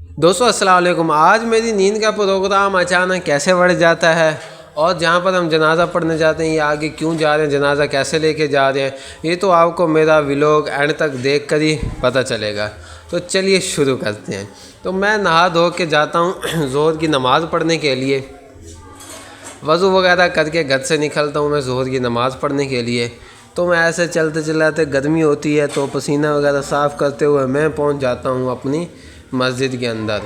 दोस्तों अस्सलाम वालेकुम। आज मेरी नींद का प्रोग्राम अचानक कैसे बढ़ जाता है और जहाँ पर हम जनाज़ा पढ़ने जाते हैं ये आगे क्यों जा रहे हैं, जनाज़ा कैसे लेके जा रहे हैं, ये तो आपको मेरा व्लॉग एंड तक देख कर ही पता चलेगा। तो चलिए शुरू करते हैं। तो मैं नहा धो के जाता हूँ ज़ोहर की नमाज़ पढ़ने के लिए। वज़ू वगैरह करके घर से निकलता हूँ मैं ज़ोहर की नमाज़ पढ़ने के लिए। तो मैं ऐसे चलते चलाते, गर्मी होती है तो पसीना वगैरह साफ़ करते हुए मैं पहुँच जाता हूँ अपनी मस्जिद के अंदर।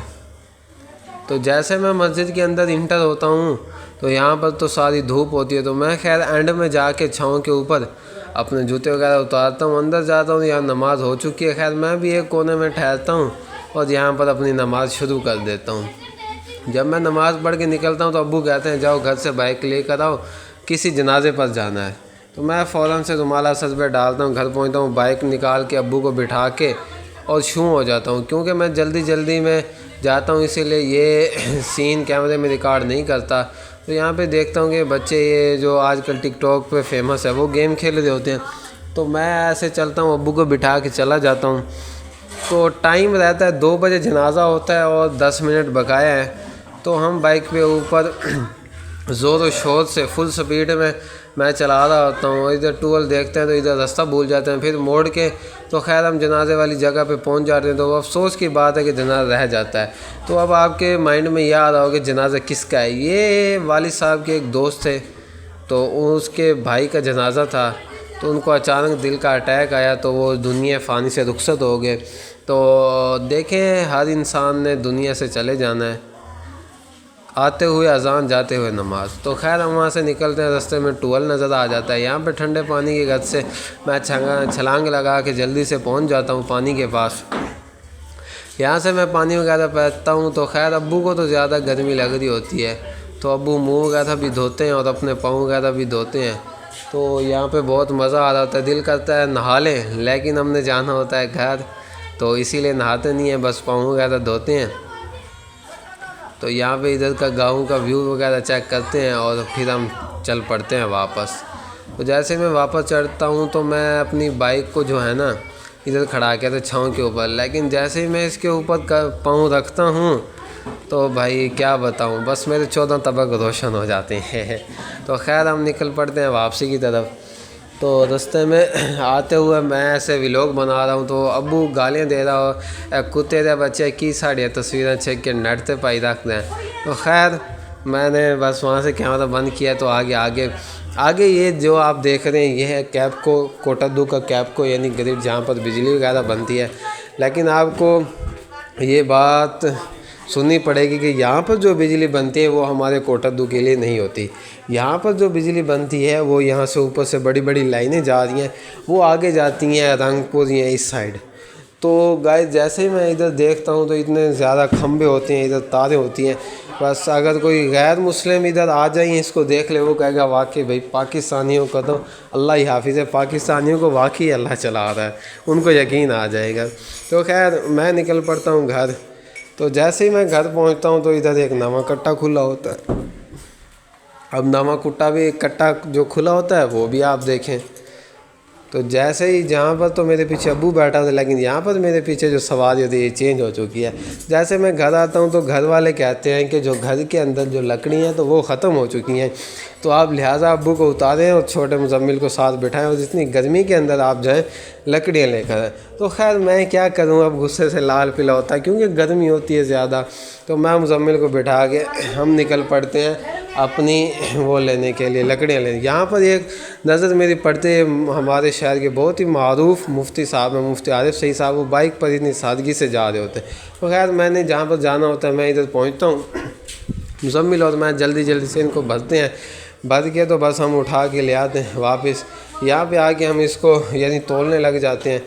तो जैसे मैं मस्जिद के अंदर इंटर होता हूँ तो यहाँ पर तो सारी धूप होती है, तो मैं खैर एंड में जाके छाँव के ऊपर अपने जूते वगैरह उतारता हूँ, अंदर जाता हूँ। यहाँ नमाज़ हो चुकी है, खैर मैं भी एक कोने में ठहरता हूँ और यहाँ पर अपनी नमाज़ शुरू कर देता हूँ। जब मैं नमाज़ पढ़ के निकलता हूँ तो अब्बू कहते हैं जाओ घर से बाइक लेकर आओ, किसी जनाजे पर जाना है। तो मैं फ़ौरन से रुमाला सर पे डालता हूँ, घर पहुँचता हूँ, बाइक निकाल के अब्बू को बिठा के और शूँ हो जाता हूँ, क्योंकि मैं जल्दी जल्दी में जाता हूँ इसीलिए ये सीन कैमरे में रिकॉर्ड नहीं करता। तो यहाँ पे देखता हूँ कि बच्चे ये जो आजकल टिकटॉक पे फेमस है वो गेम खेल रहे होते हैं। तो मैं ऐसे चलता हूँ, अब्बू को बिठा के चला जाता हूँ। तो टाइम रहता है 2 बजे जनाज़ा होता है और 10 मिनट बकाया है। तो हम बाइक पे ऊपर ज़ोर शोर से फुल स्पीड में मैं चला रहा होता हूँ। इधर टूल देखते हैं तो इधर रास्ता भूल जाते हैं, फिर मोड़ के तो खैर हम जनाजे वाली जगह पे पहुँच जाते हैं। तो अफसोस की बात है कि जनाजा रह जाता है। तो अब आपके माइंड में यह आ रहा होगा जनाजा किसका है। ये वालिद साहब के एक दोस्त थे, तो उसके भाई का जनाजा था, तो उनको अचानक दिल का अटैक आया तो वो दुनिया फ़ानी से रुखसत हो गए। तो देखें, हर इंसान ने दुनिया से चले जाना है, आते हुए अजान जाते हुए नमाज। तो खैर हम वहाँ से निकलते हैं, रास्ते में टूल नज़र आ जाता है। यहाँ पे ठंडे पानी के गद से मैं छलांग लगा के जल्दी से पहुँच जाता हूँ पानी के पास। यहाँ से मैं पानी वगैरह पीता हूँ। तो खैर अब्बू को तो ज़्यादा गर्मी लग रही होती है, तो अब्बू मुँह वगैरह भी धोते हैं और अपने पाँव वगैरह भी धोते हैं। तो यहाँ पे बहुत मज़ा आ रहा होता है, दिल करता है नहा लें, लेकिन हमने जाना होता है घर, तो इसीलिए नहाते नहीं हैं, बस पाँव वगैरह धोते हैं। तो यहाँ पे इधर का गाँव का व्यू वगैरह चेक करते हैं और फिर हम चल पड़ते हैं वापस। तो जैसे मैं वापस चढ़ता हूँ तो मैं अपनी बाइक को जो है ना इधर खड़ा किया था छाँव के ऊपर, लेकिन जैसे ही मैं इसके ऊपर पाँव रखता हूँ तो भाई क्या बताऊँ, बस मेरे 14 तबक रोशन हो जाते हैं। तो खैर हम निकल पड़ते हैं वापसी की तरफ। तो रास्ते में आते हुए मैं ऐसे व्लॉग बना रहा हूँ तो अब्बू गालियाँ दे रहा हो, कुत्ते दे बच्चे की साड़ियाँ तस्वीरें छेक के नेट पे पाई रख दें। तो खैर मैंने बस वहाँ से कैमरा बंद किया। तो आगे ये जो आप देख रहे हैं ये है कैपको, कोटादू का कैपको यानी ग्रिड, जहाँ पर बिजली वगैरह बनती है। लेकिन आपको ये बात सुननी पड़ेगी कि यहाँ पर जो बिजली बनती है वो हमारे कोटादू के लिए नहीं होती। यहाँ पर जो बिजली बनती है वो यहाँ से ऊपर से बड़ी बड़ी लाइनें जा रही हैं, वो आगे जाती हैं रंगपुर या इस साइड। तो गाइस जैसे ही मैं इधर देखता हूँ तो इतने ज़्यादा खंभे होते हैं, इधर तारें होती हैं, बस अगर कोई गैर मुस्लिम इधर आ जाए इसको देख ले वो कहेगा वाकई भाई पाकिस्तानियों का तो अल्लाह ही हाफिज़ है, पाकिस्तानियों को वाकई अल्लाह चला रहा है, उनको यकीन आ जाएगा। तो खैर मैं निकल पड़ता हूँ घर। तो जैसे ही मैं घर पहुँचता हूँ तो इधर एक नवा कट्टा खुला होता है। अब नवा कुट्टा भी कट्टा जो खुला होता है वो भी आप देखें। तो जैसे ही जहाँ पर तो मेरे पीछे अब्बू बैठा था, लेकिन यहाँ पर मेरे पीछे जो सवारी होती है ये चेंज हो चुकी है। जैसे मैं घर आता हूँ तो घर वाले कहते हैं कि जो घर के अंदर जो लकड़ी हैं तो वो ख़त्म हो चुकी हैं, तो आप लिहाजा अब्बू को उतारें और छोटे मुजम्मिल को साथ बिठाएं और जितनी गर्मी के अंदर आप जाएँ लकड़ियाँ लेकर। तो खैर मैं क्या करूँ, अब गुस्से से लाल पीला होता है क्योंकि गर्मी होती है ज़्यादा। तो मैं मुजम्मिल को बिठा के हम निकल पड़ते हैं अपनी वो लेने के लिए, लकड़ियाँ लेने। यहाँ पर एक नज़र मेरी पड़ते हमारे शहर के बहुत ही मारूफ मुफ्ती साहब हैं, मुफ्ती आरिफ सईद साहब, वो बाइक पर इतनी सादगी से जा रहे होते हैं। तो खैर मैंने जहाँ पर जाना होता है मैं इधर पहुँचता हूँ, मुजम्मिल और मैं जल्दी जल्दी से इनको भरते हैं, भर के तो बस हम उठा के ले आते हैं वापस। यहाँ पे आके हम इसको यानी तोलने लग जाते हैं,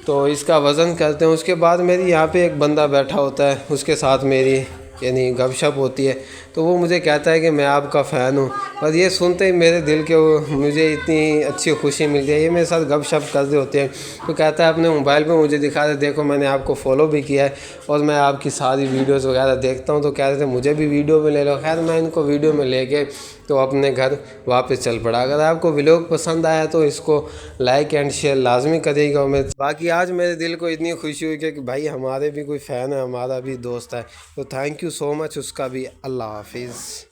तो इसका वज़न करते हैं। उसके बाद मेरी यहाँ पे एक बंदा बैठा होता है, उसके साथ मेरी यानी गपशप होती है। तो वो मुझे कहता है कि मैं आपका फ़ैन हूँ, और ये सुनते ही मेरे दिल के मुझे इतनी अच्छी खुशी मिलती है। ये मेरे साथ गपशप कर रहे होते हैं। तो कहता है अपने मोबाइल पे मुझे दिखा दे, देखो मैंने आपको फ़ॉलो भी किया है और मैं आपकी सारी वीडियोस वगैरह देखता हूँ। तो कह रहे थे मुझे भी वीडियो में ले लो। खैर मैं इनको वीडियो में लेके तो अपने घर वापस चल पड़ा। अगर आपको व्लॉग पसंद आया तो इसको लाइक एंड शेयर लाजमी करिएगा। मैं बाकी आज मेरे दिल को इतनी खुशी हुई कि भाई हमारे भी कोई फ़ैन है, हमारा भी दोस्त है, तो थैंक यू सो मच उसका भी। अल्लाह हाफिज़।